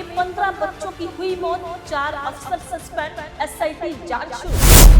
में 15 बच्चों की हुई मौत, 4 अफसर सस्पेंड, एसआईटी जांच शुरू।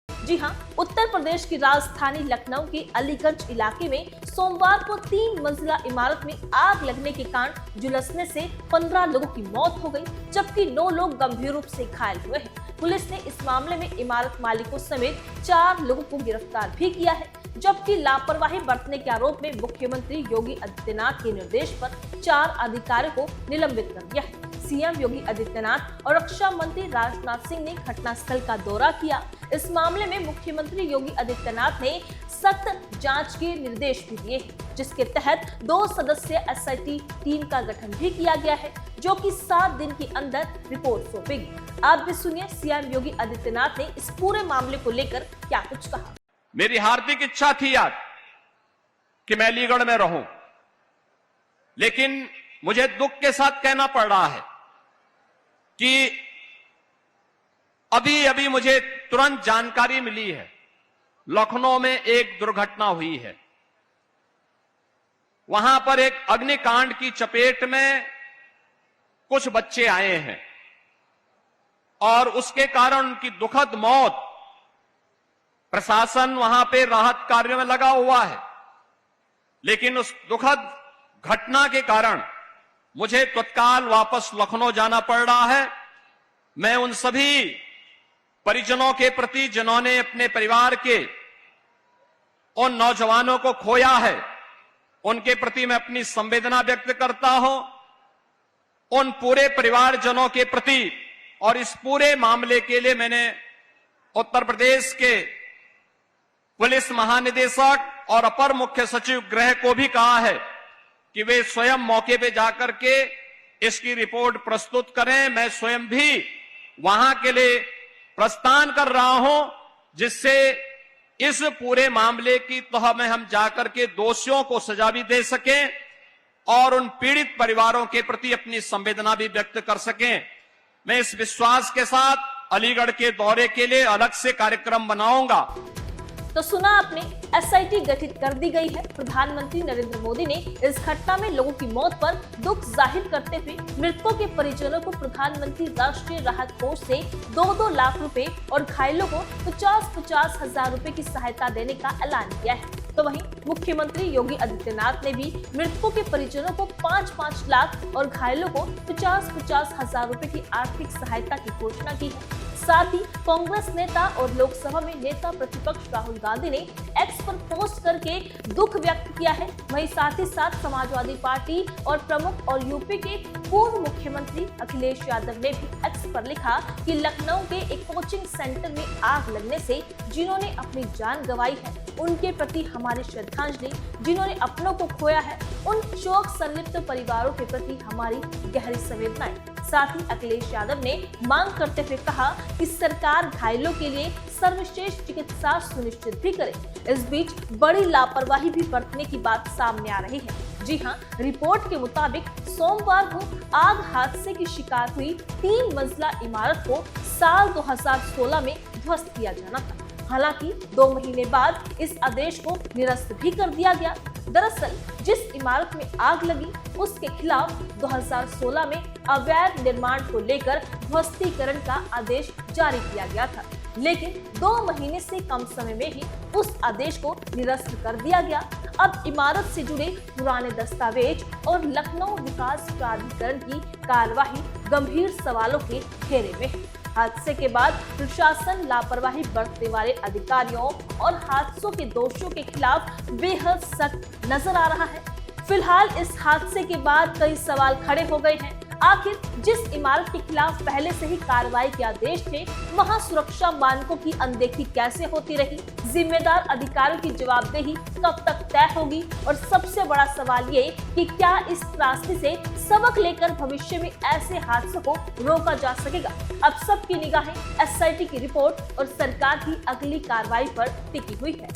जी हां, उत्तर प्रदेश की राजधानी लखनऊ के अलीगंज इलाके में सोमवार को 3 मंजिला इमारत में आग लगने के कारण झुलसने से 15 लोगों की मौत हो गई, जबकि 9 लोग गंभीर रूप से घायल हुए हैं। पुलिस ने इस मामले में इमारत मालिकों समेत 4 लोगों को गिरफ्तार भी किया है, जबकि लापरवाही बरतने के आरोप में मुख्यमंत्री योगी आदित्यनाथ के निर्देश पर 4 अधिकारियों को निलंबित कर दिया है। सीएम योगी आदित्यनाथ और रक्षा मंत्री राजनाथ सिंह ने घटनास्थल का दौरा किया। इस मामले में मुख्यमंत्री योगी आदित्यनाथ ने सख्त जांच के निर्देश भी दिए, जिसके तहत 2 सदस्यीय एसआईटी टीम का गठन भी किया गया है, जो कि 7 दिन के अंदर रिपोर्ट सौंपेगी। आप भी सुनिए सीएम योगी आदित्यनाथ ने इस पूरे मामले को लेकर क्या कुछ कहा। मेरी हार्दिक इच्छा थी आज कि मैं अलीगढ़ में रहूं, लेकिन मुझे दुख के साथ कहना पड़ रहा है कि अभी मुझे तुरंत जानकारी मिली है, लखनऊ में एक दुर्घटना हुई है। वहां पर एक अग्निकांड की चपेट में कुछ बच्चे आए हैं और उसके कारण उनकी दुखद मौत। प्रशासन वहां पे राहत कार्यों में लगा हुआ है, लेकिन उस दुखद घटना के कारण मुझे तत्काल वापस लखनऊ जाना पड़ रहा है। मैं उन सभी परिजनों के प्रति जिन्होंने अपने परिवार के उन नौजवानों को खोया है, उनके प्रति मैं अपनी संवेदना व्यक्त करता हूं। उन पूरे परिवारजनों के प्रति और इस पूरे मामले के लिए मैंने उत्तर प्रदेश के पुलिस महानिदेशक और अपर मुख्य सचिव गृह को भी कहा है कि वे स्वयं मौके पे जाकर के इसकी रिपोर्ट प्रस्तुत करें। मैं स्वयं भी वहां के लिए प्रस्थान कर रहा हूं, जिससे इस पूरे मामले की तह में हम जाकर के दोषियों को सजा भी दे सकें और उन पीड़ित परिवारों के प्रति अपनी संवेदना भी व्यक्त कर सकें। मैं इस विश्वास के साथ अलीगढ़ के दौरे के लिए अलग से कार्यक्रम बनाऊंगा। तो सुना आपने, एसआईटी गठित कर दी गई है। प्रधानमंत्री नरेंद्र मोदी ने इस घटना में लोगों की मौत पर दुख जाहिर करते हुए मृतकों के परिजनों को प्रधानमंत्री राष्ट्रीय राहत कोष से 2-2 लाख रुपए और घायलों को 50-50 हजार रुपए की सहायता देने का ऐलान किया है। तो वहीं मुख्यमंत्री योगी आदित्यनाथ ने भी मृतकों के परिजनों को 5-5 लाख और घायलों को 50-50 हजार रुपए की आर्थिक सहायता की घोषणा की है। साथ ही कांग्रेस नेता और लोकसभा में नेता प्रतिपक्ष राहुल गांधी ने एक्स पर पोस्ट करके दुख व्यक्त किया है। वहीं साथ ही साथ समाजवादी पार्टी और प्रमुख और यूपी के पूर्व मुख्यमंत्री अखिलेश यादव ने भी एक्स पर लिखा कि लखनऊ के एक कोचिंग सेंटर में आग लगने से जिन्होंने अपनी जान गंवाई है, उनके प्रति हमारी श्रद्धांजलि। जिन्होंने अपनों को खोया है, उन शोक संलिप्त परिवारों के प्रति हमारी गहरी संवेदनाएं। साथ ही अखिलेश यादव ने मांग करते हुए कहा कि सरकार घायलों के लिए सर्वश्रेष्ठ चिकित्सा सुनिश्चित भी करे। इस बीच बड़ी लापरवाही भी बरतने की बात सामने आ रही है। जी हां, रिपोर्ट के मुताबिक सोमवार को आग हादसे की शिकार हुई 3 मंजिला इमारत को साल 2016 में ध्वस्त किया जाना था। हालांकि 2 महीने बाद इस आदेश को निरस्त भी कर दिया गया। दरअसल जिस इमारत में आग लगी उसके खिलाफ 2016 में अवैध निर्माण को लेकर ध्वस्तीकरण का आदेश जारी किया गया था, लेकिन 2 महीने से कम समय में ही उस आदेश को निरस्त कर दिया गया। अब इमारत से जुड़े पुराने दस्तावेज और लखनऊ विकास प्राधिकरण की कार्यवाही गंभीर सवालों के घेरे में है। हादसे के बाद प्रशासन लापरवाही बरतने वाले अधिकारियों और हादसों के दोषियों के खिलाफ बेहद सख्त नजर आ रहा है। फिलहाल इस हादसे के बाद कई सवाल खड़े हो गए हैं। आखिर जिस इमारत के खिलाफ पहले से ही कार्रवाई के आदेश थे, वहां सुरक्षा मानकों की अनदेखी कैसे होती रही? जिम्मेदार अधिकारियों की जवाबदेही कब तक तय होगी? और सबसे बड़ा सवाल ये कि क्या इस त्रासदी से सबक लेकर भविष्य में ऐसे हादसों को रोका जा सकेगा? अब सबकी निगाहें एसआईटी की रिपोर्ट और सरकार की अगली कार्रवाई पर टिकी हुई है।